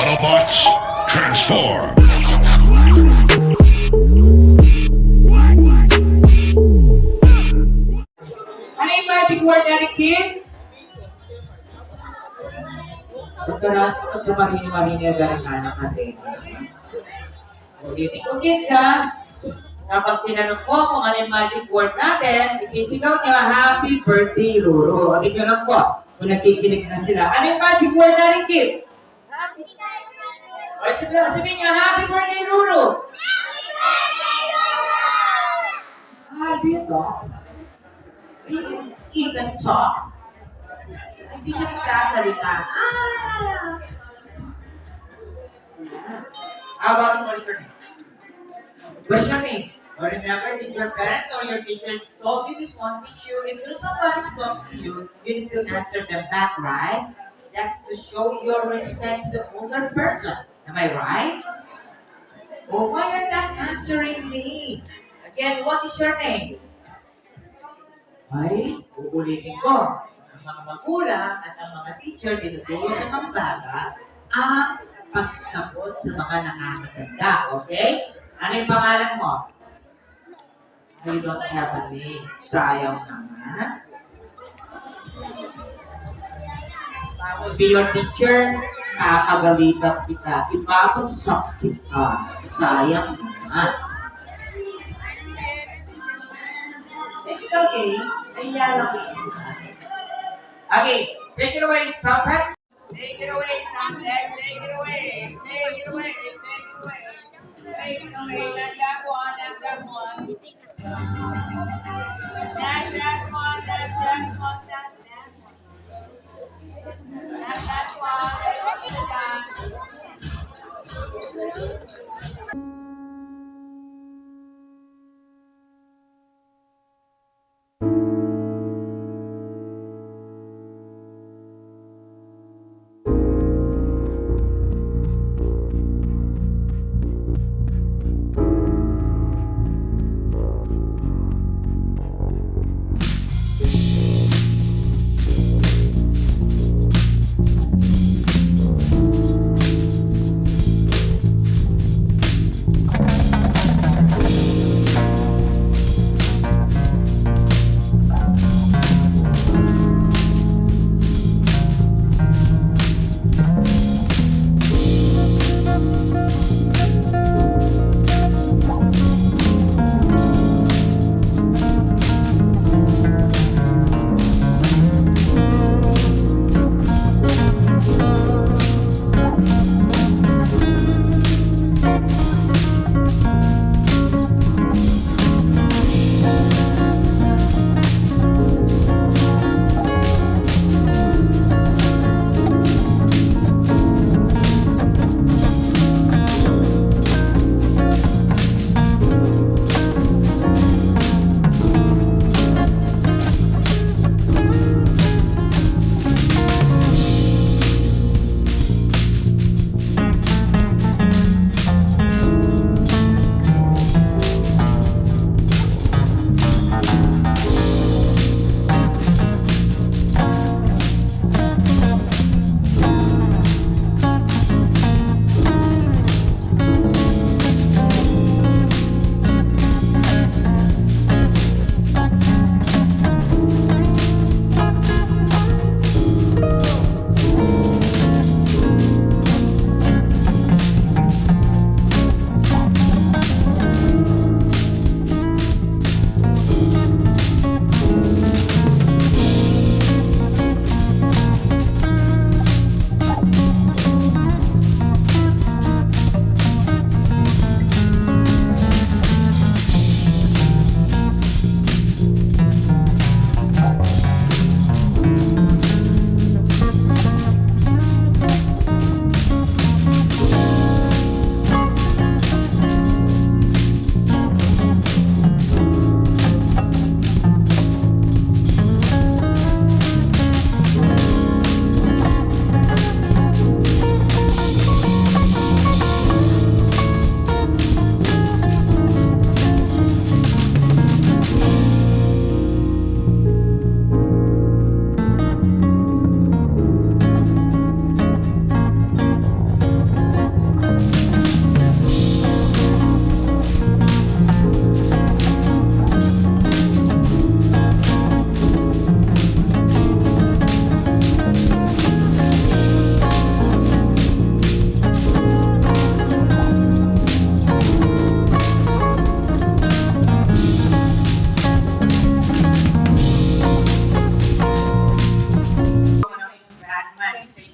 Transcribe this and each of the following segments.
Autobots, transform! Ano yung magic word na rin, kids? Pagka-marini-marini na galing anak natin. Ulitin ko, kids, ha? Kapag tinanong ko kung ano yung magic word natin, isisigaw niya, Happy Birthday, Roro. O, tignan lang ko kung nagkikinig na sila. Ano yung magic word na rin, kids? O, sabihin niya, Happy Birthday, Roro. Ah, dito. Even talk. Hindi siya nagsasalita. How about what is your name? What is your name? Or remember, did your parents or your teachers told you this one, teach you, if there's somebody's talking to you, you need to answer them back, right? That's to show your respect to the older person. Am I right? Oh, why are you not answering me? Again, what is your name? Ay, uulitin ko. Ang mga magulang at ang mga teacher tinuturo sa mga bata ang pagsagot sa mga nakakatanda. Okay? Ano yung pangalan mo? I don't have a name. Sayang naman. Tapos be your teacher, kakagalitan kita. Ibabagsak kita. Sayang naman. It's okay. Kaya lang yun. Okay, take it away, Sampan. Take it away, Sampan. Take it away. Take it away. Take it away. Take it away. Not that one. Not that one. Not that one. Not that one. Not that one. Not that one. Not that one.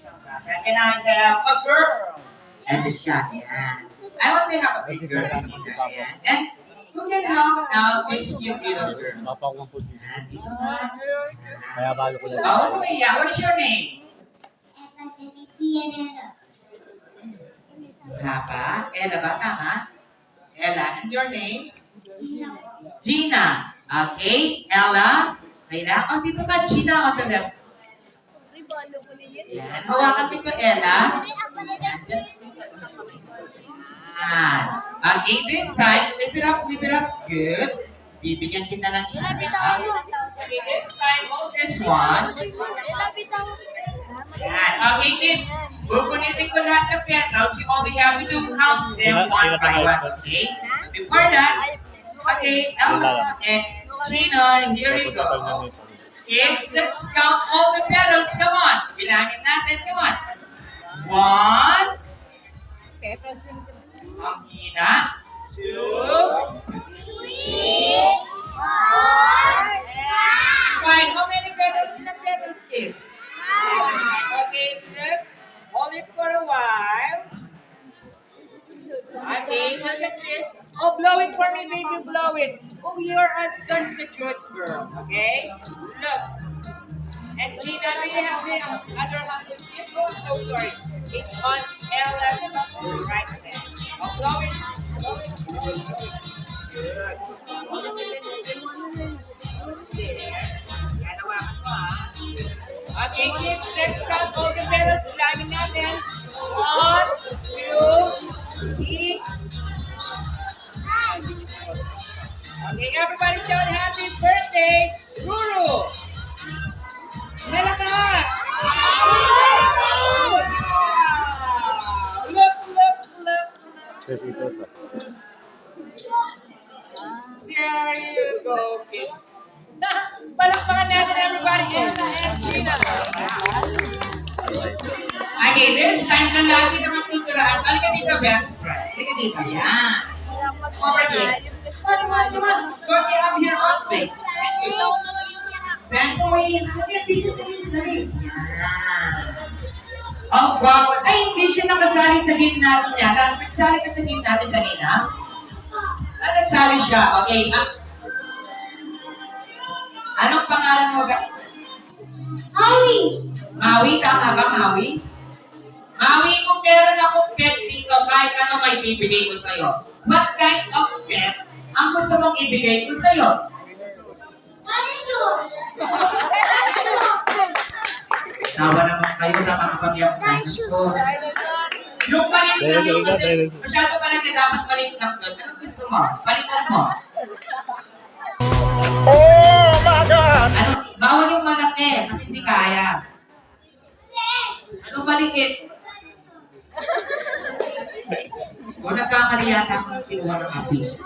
isang bata. Can I have a girl? And the shot, yan. I want to have a picture with Nina, yan. And who can help now this cute little girl? Yan, dito ka. Kaya bago ko lang. Oh, Mia, what is your name? Papa, Ella ba? Tama? Ella, and your name? Gina. Okay, Ella. Ella. Oh, dito ka, Gina, on the left. Yan. Hawakan mo ito, Ella. Yan. Okay, this time, lift it up, lift it up. Good. Bibigyan kita ng isa. Okay, this time, hold this one. Yan. Okay, kids. Bubunitin ko lahat ng petals. You only have to count them one by one, okay? Before that, okay, Ella and Gina, here we go. Kids, let's count all the petals. Come on. Bilangin natin. Come on. One. Ang hina. Two. Fine. How many petals in the petals, kids? Okay, look. Hold it for a while. Okay, look at this. Oh, blow it for me, baby. Blow it. Oh, you are such a good girl. Okay? Look. And Gina, do you have the other handkerchief? Oh, I'm so sorry. It's on Ella's right hand. Oh, blow it. Blow it. Blow it. Blow it. Good. There. Yan, hawakan mo, ha? Okay, kids, let's count all the petals. Bilangin natin. 1, 2, 3. Okay, everybody shout happy birthday, Ruru! Malakas! Wow! Look, look, look, look. There you go, kids. Palakpakan natin, everybody. Ella and Gina. Okay, this time na lahat kita magtuturaan. Halika dito, best friend. Halika dito, yan. Over here. Come on. Short up here on stage. Bend away. Halika dito, dali. Yan. Ang gwapo. Ay, hindi siya nakasali sa game natin yan. Nagsali ka sa game natin kanina? Nagsali siya. Okay. Anong pangalan mo, best friend? Maui! Maui, tama ba, Maui? Maui, kung meron akong pet dito, kahit ano may bibigay ko sa'yo. What kind of pet ang gusto mong ibigay ko sa'yo? Dinosaur! Tawa naman kayo na mga pamiyang dinosaur. Yung palit lang yun kasi masyado pa lang dapat palit lang doon. Anong gusto mo? Palitan mo. Oh my God! Ano? Bawal yung malaki kasi hindi kaya. Anong malikit? O nagkamali yata akong kinuha ng assist.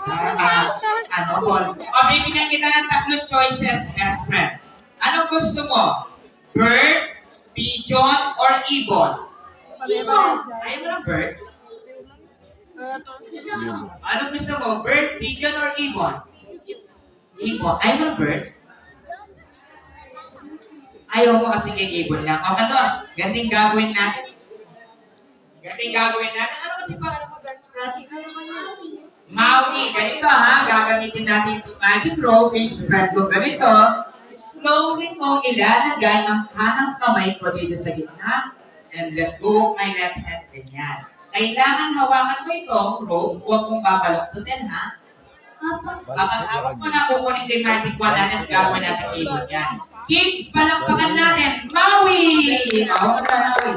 Ano, Paul? O, bibigyan kita ng tatlong choices, best friend. Anong gusto mo? Bird, pigeon, or ibon? Ibon! Ayaw mo ng bird? Anong gusto mo? Bird, pigeon, or ibon? Ibon. Ayaw mo ng bird? Ayaw mo kasi kay ibon lang. O, ano? Ganting gagawin natin. Ano kasi pangalan mo, best friend? Maui. Ganito ha. Gagamitin natin itong magic rope. Spread ko ganito. Slowly kong ilalagay ang kanang kamay ko dito sa gitna. And let go of my left hand. Ganyan. Kailangan hawakan mo itong rope. Huwag mong babaloktutin ha. Kapag hawak mo na, kukunin ko yung magic wand natin at gagawin natin ibon yan. Kids, palakpakan natin. Maui! Hawak na, Maui.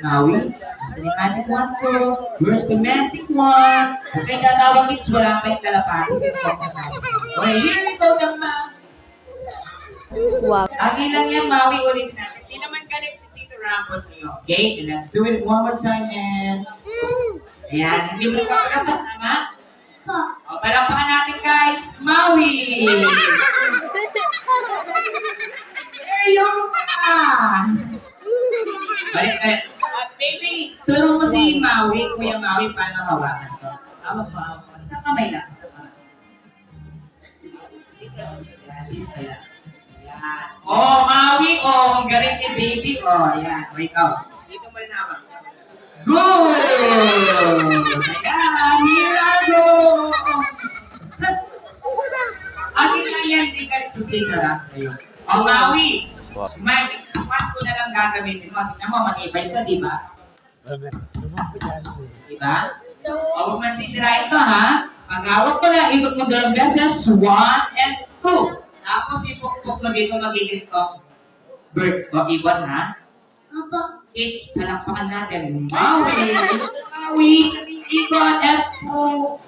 Maui? Nasa yung magic wand ko. Where's the magic wand? Okay, tatawag kids, wala pa yung kalapati. Okay, here we go naman. Wow. Agi lang yan, Maui, ulitin natin. Hindi naman galit si Tito Ramos niyo. Okay, and let's do it one more time and... Ayan, hindi mo nagpapalatan, tama? O, palakpakan natin guys. Maui! There you are! Balik. Baby, turo mo si Maui, Kuya Maui, paano hawakan to. Tama pa. Sa kamay lang. Yan. Oh, Maui, oh, ang galing ni baby. Oh, yan. O, ikaw. Good! Ayan, here I go! Agad na yan, di ka rin sabihin sarap sa'yo. O, Maui, magic tapat ko na lang gagamitin mo. Tingnan mo, mag-ibay ka, di ba? Di ba? O, huwag masisirain to, ha? Maghawak ko na, ikot mo dalawang beses, 1 and 2. Tapos ipukpok mo dito, magiging tong bird o ibon, ha? Opo. It's palakpakan natin. Maui! Maui! Ikot and 2.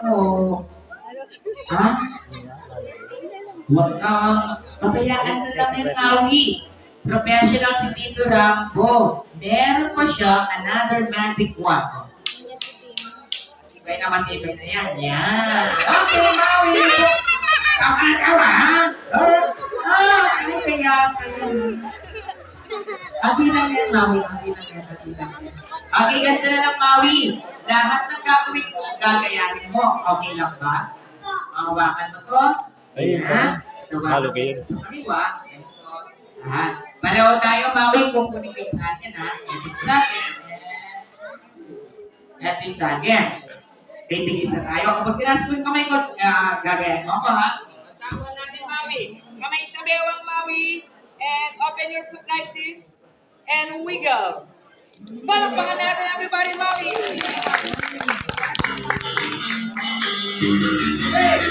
Oh. Ha? Huwag kang pabayaan na lang yung Maui. Professional si Tito Rambo. Meron pa siya another magic wand. Tibay naman, tibay na yan. Yan. Okay, Maui. Kawa, ha? Ano kaya? Agi lang yan, Maui. Agi lang yan. Agi lang yan. Agi, ganda na lang, Maui. Lahat ng gagawin mo, gagayanin mo. Okay lang ba? Hawakan mo to. Ayun Ayan. Halo kayo. Sa kaliwa. Ito. Ayan. Pareho tayo, Maui, kung kunin kayo sa akin, ha? Ito sa akin. Ito sa akin. Titigisa tayo. Kapag tinas mo yung kamay ko, gagayan mo ako, ha? Sabuhan natin, Maui. Kamay sa bewang, Maui. And open your foot like this. And wiggle. Palakpakan natin, everybody, Maui. Hey!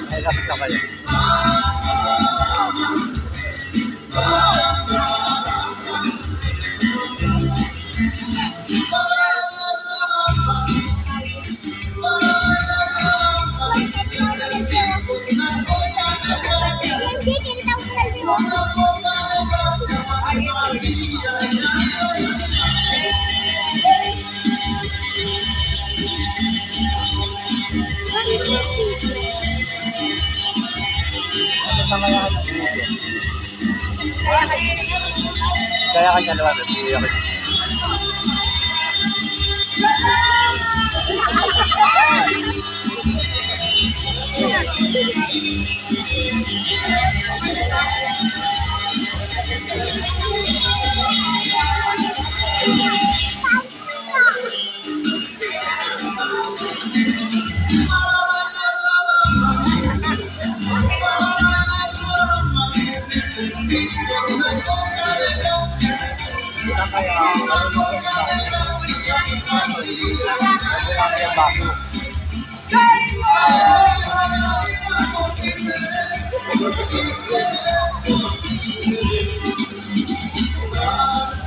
Ay, lapit na kayo. Kaya kanya naman, hindi ako.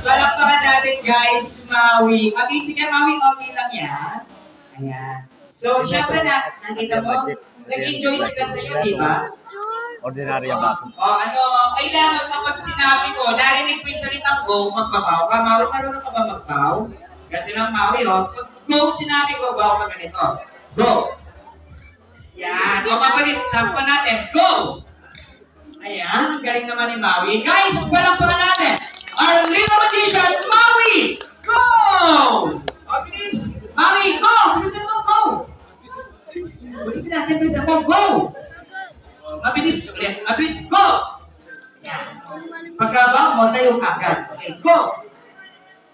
Palakpakan natin, guys, Maui. Okay, sige, Maui, okay lang yan. Ayan. So, syempre nakita mo, nag-enjoy sila sa'yo, di ba? Ordinary ang baso. O, kailangan kapag sinabi ko, narinig ko yung salitang go, magbabaw ka. Maui, marunong ka ba magbaw? Ganito lang, Maui, o. Pag go, sinabi ko, baw ka ganito. Go! Yan. O, mabilis, sampan natin. Go! Ayan, ang galing naman ni Maui. Guys, palakpakan natin. Our little magician, Maui! Go! O, bilis. Maui, go! Bilisan mo, go! Ulitin natin, bilisan mo, go! Mabilis, ulit. Mabilis, go! Yan. Pagkabang mo, tayo agad. Okay, go!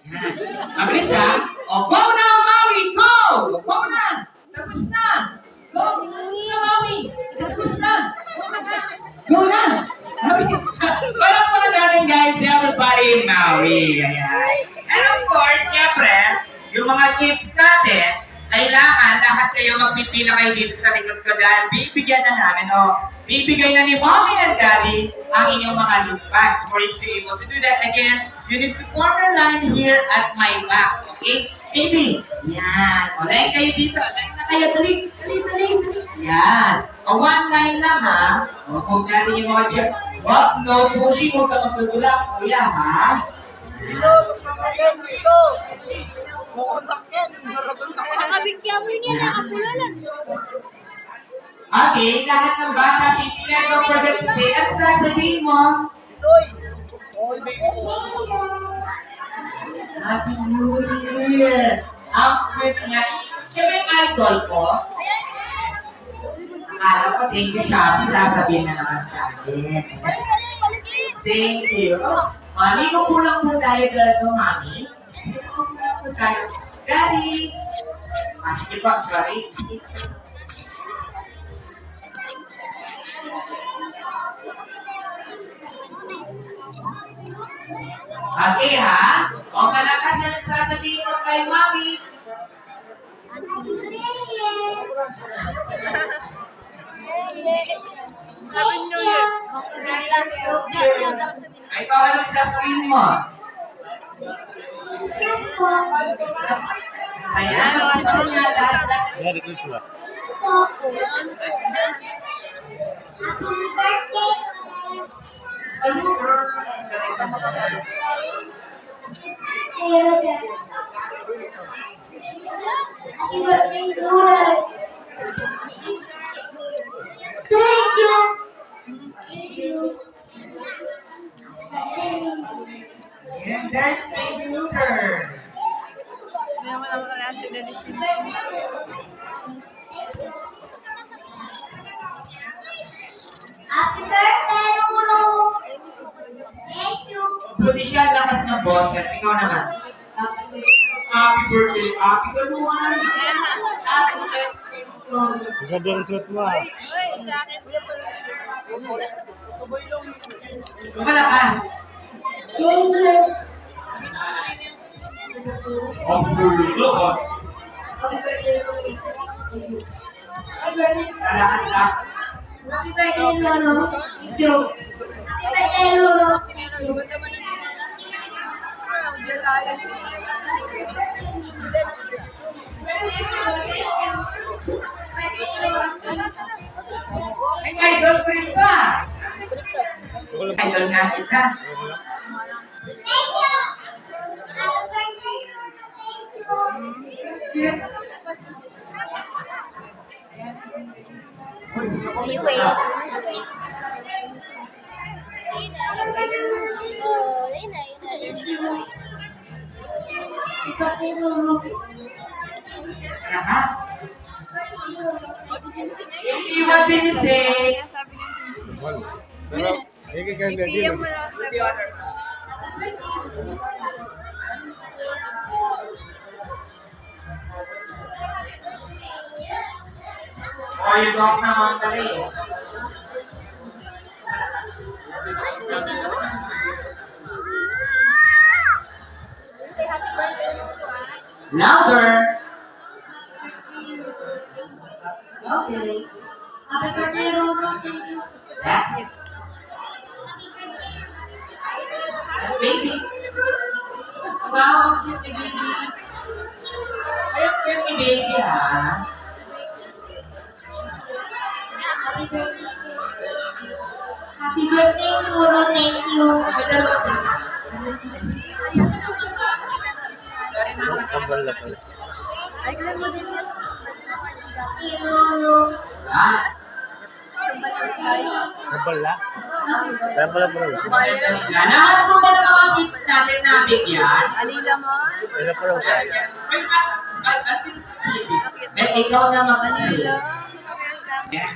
Yan. Mabilis, ha? O, go na, Maui! Go! Go na! Tapos na! Go! Tapos na, Maui! Tapos na! Go na! Parang pala natin, guys, everybody, Maui. Ayan. And of course, syempre, yung mga kids natin, kailangan lahat kayo magpipila kayo dito sa likod ko dahil bibigyan na namin bibigay na ni Mommy and Daddy ang inyong mga loot bags. For you to be able to do that again, you need to form a line here at my back. Okay? Baby. Yan. O, lain kayo dito. Lain na Kaya tuloy. Yan. O, one line lang ha. O, kung natin yung mga dyan. Wag, no pushing. Huwag ka magtutulak. Kuya ha. Nakabigyan mo niya, nakapulalan. Okay, lahat ng bata pipila. Don't forget to say. At sasabihin mo. Happy New Year! Ang quick niya. Siya ba yung idol ko? Akala ko, thank you, Shopee. Sasabihin na naman sa akin. Thank you. Mami, kukulang po tayo dito, Mami. Kukulang po tayo. Daddy! Sige po, sorry. Okay ha? O malakas yan ang sasabihin mo kay Mami. Sabihin nila, diyan lang sabihin. Ay, ikaw ano sasabihin mo? Ayan, ito niya lahat. Merry Christmas. Happy birthday, Lord. Thank you. And there's Baby Luther. Happy birthday, Lord. Thank you. Buti siya, lakas ng boses. Ikaw naman. Happy birthday, Happy Galuan. Happy birthday, Lord. Ang ganda ng suit mo ah. Malakas. Thank you. Happy birthday, Lord. Happy birthday, Lord. Malakas ka. Happy birthday, Lord. Thank you. Happy birthday, Lord. May idol ko rin ka. Idol nga kita. Thank you. Happy birthday, Lord. Thank you. You wait. Lakas. Hindi mo binisig. Pero, hindi kayo ready. O, yung dog naman dali. Louder. Okay. Happy birthday, Lord. Thank you. That's it. Baby. Wow, cute ni baby. Ay, cute ni baby ha. Happy birthday, Lord. Thank you. May dalawa sila. Tambal na pala. Ah, Tambal na? Kaya pala bro. lahat po ba ng mga kids natin nabigyan? Kaya pala ba? Ikaw naman kasi. Yan.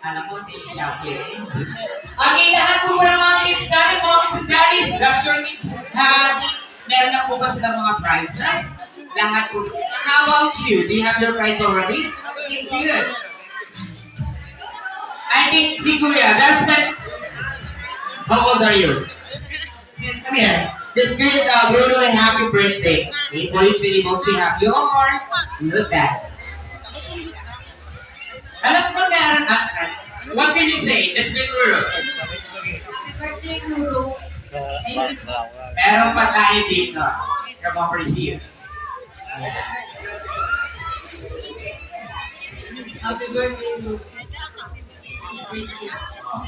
Alam mo, hindi siya okay. Okay, lahat po ba ng mga kids natin, mommies and daddies, that's your needs. Meron na po ba silang mga prizes? Lahat po. How about you? Do you have your prize already? Good. I think si Kuya, that's the... How old are you? Come here. Just greet Bruno and happy birthday. Okay, for you to able to have yours. Good, that. Alam ko meron. What can you say? Just greet Bruno. Happy birthday, Lulu. Meron pa tayo dito. Come over here. Happy birthday, Lulu.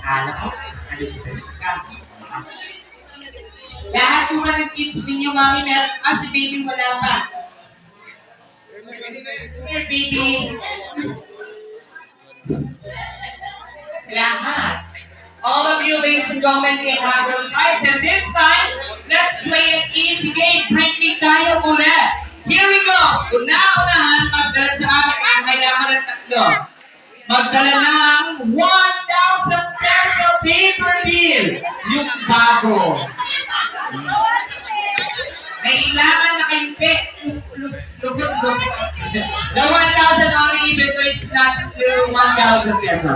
Kala ko, naligtas ka. Lahat po ba ng kids ninyo, mami, meron? Si baby wala pa. Here, baby. Lahat. All of you, ladies and gentlemen, can have your prize. And this time, let's play an easy game. Breaking tayo ulit. Here we go. Una-unahan, magdala sa amin ang kailangan ng tatlo. Magdala ng 1,000 peso paper bill. Yung bago. Kailangan na kayong lugot. The 1,000 only, even though it's not the 1,000 peso.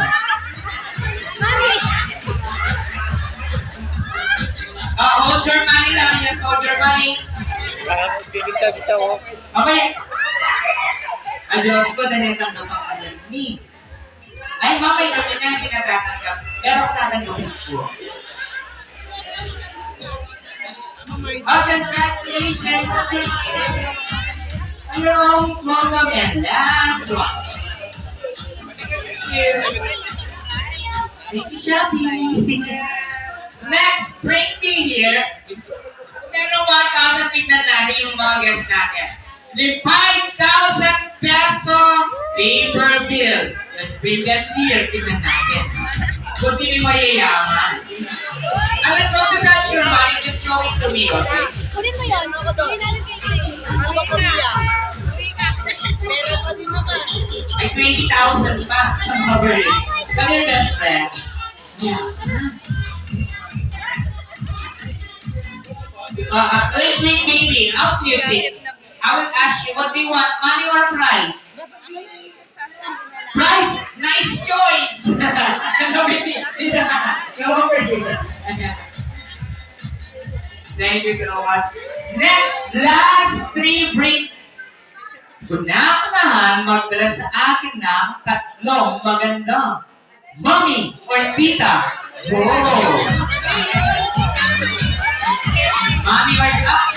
Hold your money lang. Yes, hold your money. Bibitaw ko. Okay. Adios ko, danetang naman ka yan. Me. Ay, mamay kami na yung tinatatanggap. Pero ako tatanggapin ko. Oh, congratulations! You're always welcome, and last one. Thank you, Shelby. Next, Brinky here is pero 1,000 tignan natin yung mga guests natin. The 5,000 peso paper bill. Let's bring that here. Tignan natin. Kung sino yung mayayaman. Alam ko, to touch your money, just show it to me, okay? Kunin mo yan. Ano ko niya? Pera pa din naman. Ay, 20,000 pa. Cover it. Come here, best friend. Yeah. Wait, baby. Out music. I will ask you, what do you want? Money or prize? Prize? Nice choice! Come over here. Thank you so much. Next, last three bring. Una-unahan magdala sa akin ng tatlong magandang mommy or tita. Whoa! Mommy or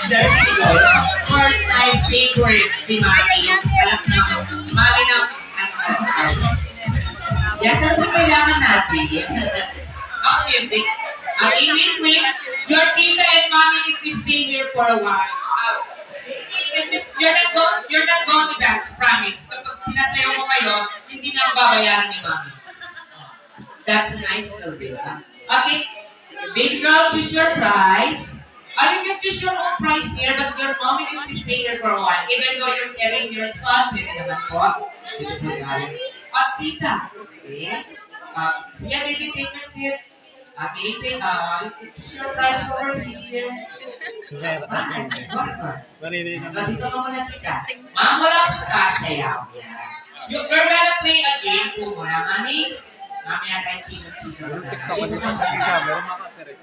there we go. Of course, my favorite si Mommy. Alam niyo, Mommy na yes, ano po kailangan natin? Music. Wait. Your tita and mommy need to stay here for a while. You're not going to dance, promise. Kapag pinasayaw mo kayo, hindi na ang babayaran ni mommy. That's a nice little bit. Okay, baby girl, choose your prize. You can choose your own prize here, but your mommy need to stay here for a while. Even though you're carrying your son, pwede naman po. Dito po galing. Tita. Okay. Sige, baby, take your seat. Okay, you can choose your prize over here. Dito ka muna, tita. Ma'am, wala po sasayaw. You're gonna play a game po muna, mami. Mami yata yung chino-chino.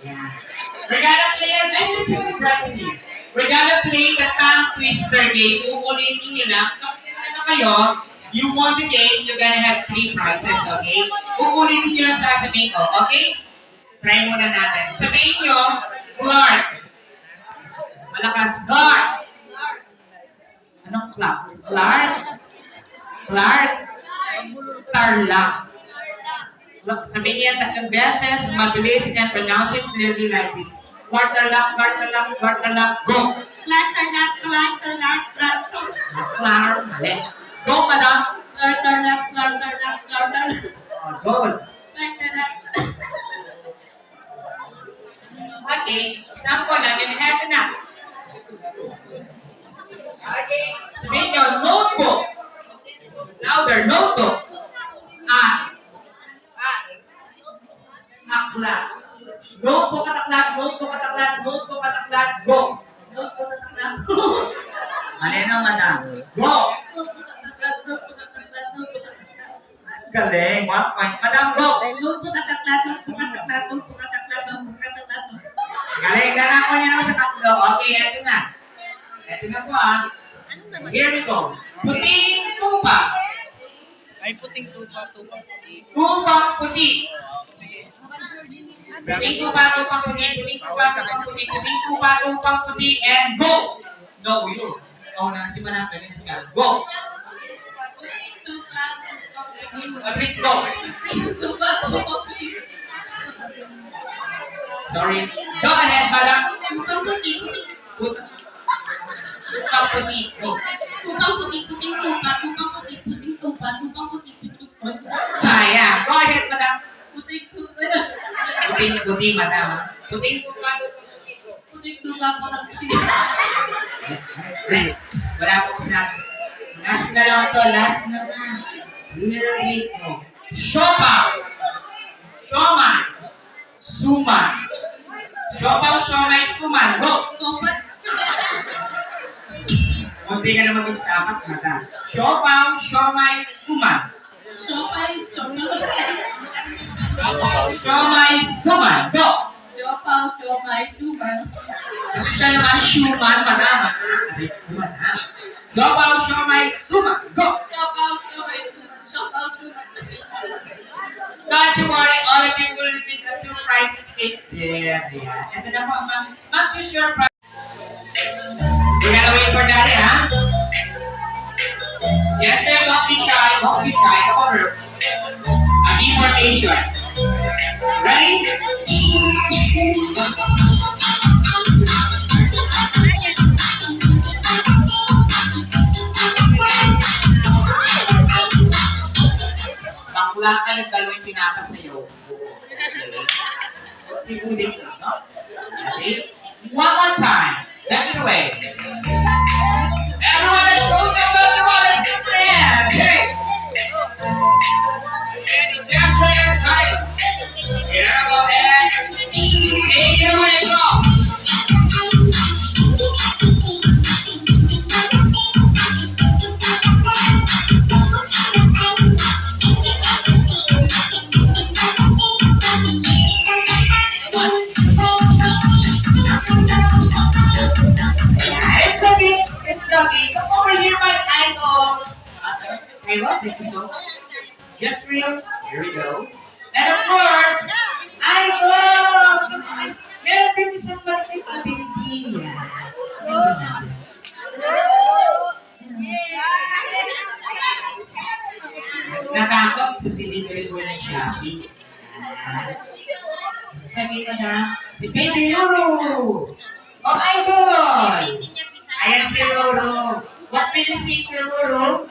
Yeah. We're gonna play We're gonna play the tongue twister game. Uulitin nyo lang. Ano kayo? You won the game, you're gonna have 3 prizes, okay? Uulitin nyo lang sasabihin ko, okay? Try muna natin. Sabihin nyo, Clark. Malakas, Clark. Anong Clark? Clark? Clark? Tarlac. Sabihin niya tatlong beses, mabilis, and pronounce it clearly like this. Quarterlac, go! Quarterlac. Mali. Go, madam. Quarterlac. Good. Okay, sample na, ganyan na. Okay, sabihin niyo, notebook. Louder, notebook. Aklat. Notebook kataklat, go. Maneno, madam. Go. Galing. 1 point. Madam, go. Galing. Galang ko yan sa tatlo. Okay, eto na. Eto na po Here we go. Puting tupa. Ay, puting tupa, puti. Tupang puti. Tubing tupa, tupang puti, tubing tupa, tupang puti, tubing tupa, tupang puti, and go! No, you. Oh, na si Manang ganun ka. Go! Please go. Sorry. Go ahead, madam. Tupang puti. Tupang puti. Go. Sayang. Go ahead, madam. Puting-puti, madam. Puting-tupa. Wala po ko sinabi. Last na lang to. Last na na. Here we go. Siopaw. Siomay. Suman. Siopaw, siomay, suman. Go. Munti ka na mag-isapat, madam. Siopaw, siomay, suman. Siomay, suman. Go. Kasi siya naman, suman, madam. Siopaw, siomay, suman. Go. Don't you worry, all of you will receive the 2 prizes each. There, yeah. And then ma'am, choose your prize. We're gonna wait for daddy, huh? Yes, sir, don't be shy, come over. Importation. Ready? Bakla ka yung dalawang pinapasayaw. Ikutin ko, no? Okay? One more time. Take it away. Everyone that's close to the one that's good for hands. Hey! Just wait your time. Here we go, man. Take it away, go. It's okay. It's okay. Come over here, my idol. Kayla, thank you so much. Yes, real. Here we go. And of course, idol. Meron din isang maliit na baby. Natakot sa delivery ko ng Shopee. Sabi ko na, si Baby Roro. Oh, idol! Ayan si Roro. What will you say to Roro?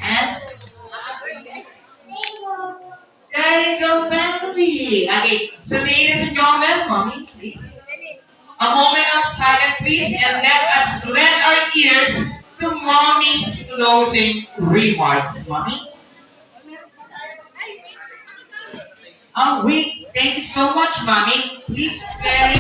And? There you go, family. Okay, so ladies and gentlemen, mommy, please. A moment of silence, please, and let us lend our ears to mommy's closing remarks. Mommy? Oh, wait. Thank you so much, mommy. Please, very...